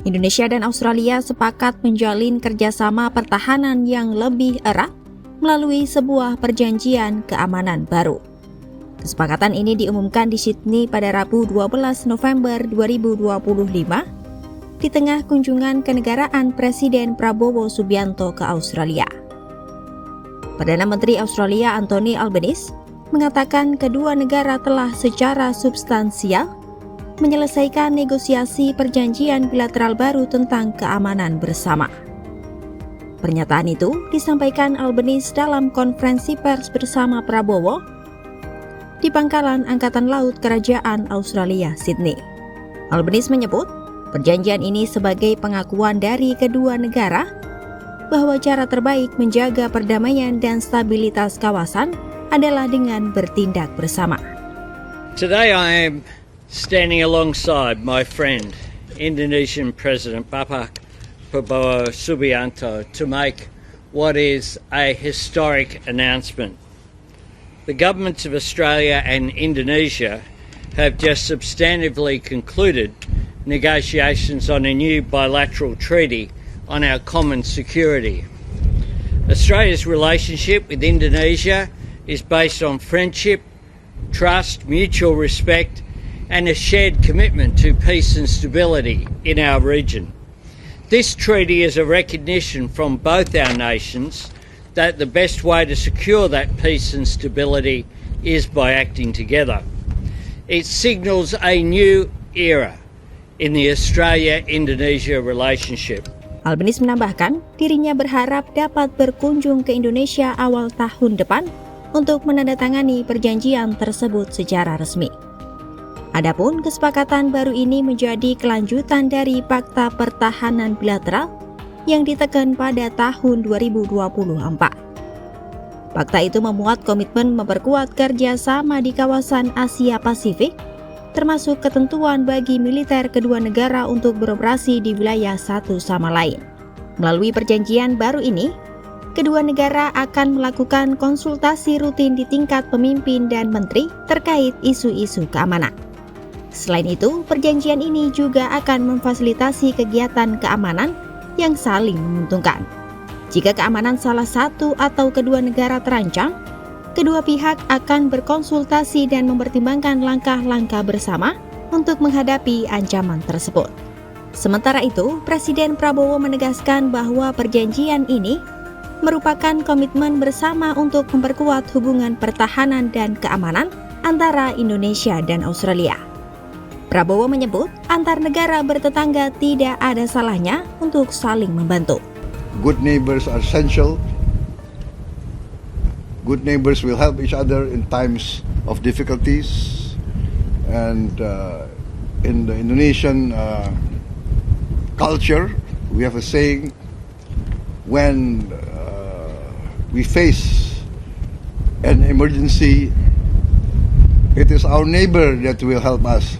Indonesia dan Australia sepakat menjalin kerjasama pertahanan yang lebih erat melalui sebuah perjanjian keamanan baru. Kesepakatan ini diumumkan di Sydney pada Rabu 12 November 2025 di tengah kunjungan kenegaraan Presiden Prabowo Subianto ke Australia. Perdana Menteri Australia Anthony Albanese mengatakan kedua negara telah secara substansial menyelesaikan negosiasi perjanjian bilateral baru tentang keamanan bersama. Pernyataan itu disampaikan Albanese dalam konferensi pers bersama Prabowo di Pangkalan Angkatan Laut Kerajaan Australia, Sydney. Albanese menyebut perjanjian ini sebagai pengakuan dari kedua negara bahwa cara terbaik menjaga perdamaian dan stabilitas kawasan adalah dengan bertindak bersama. Today I am standing alongside my friend, Indonesian President Bapak Prabowo Subianto, to make what is a historic announcement. The governments of Australia and Indonesia have just substantively concluded negotiations on a new bilateral treaty on our common security. Australia's relationship with Indonesia is based on friendship, trust, mutual respect, and a shared commitment to peace and stability in our region. This treaty is a recognition from both our nations that the best way to secure that peace and stability is by acting together. It signals a new era in the Australia-Indonesia relationship. Albanese menambahkan, dirinya berharap dapat berkunjung ke Indonesia awal tahun depan untuk menandatangani perjanjian tersebut secara resmi. Adapun kesepakatan baru ini menjadi kelanjutan dari Fakta Pertahanan Bilateral yang ditekan pada tahun 2024. Fakta itu memuat komitmen memperkuat kerjasama di kawasan Asia Pasifik, termasuk ketentuan bagi militer kedua negara untuk beroperasi di wilayah satu sama lain. Melalui perjanjian baru ini, kedua negara akan melakukan konsultasi rutin di tingkat pemimpin dan menteri terkait isu-isu keamanan. Selain itu, perjanjian ini juga akan memfasilitasi kegiatan keamanan yang saling menguntungkan. Jika keamanan salah satu atau kedua negara terancam, kedua pihak akan berkonsultasi dan mempertimbangkan langkah-langkah bersama untuk menghadapi ancaman tersebut. Sementara itu, Presiden Prabowo menegaskan bahwa perjanjian ini merupakan komitmen bersama untuk memperkuat hubungan pertahanan dan keamanan antara Indonesia dan Australia. Prabowo menyebut antar negara bertetangga tidak ada salahnya untuk saling membantu. Good neighbors are essential. Good neighbors will help each other in times of difficulties. And in the Indonesian culture, we have a saying, when we face an emergency, it is our neighbor that will help us.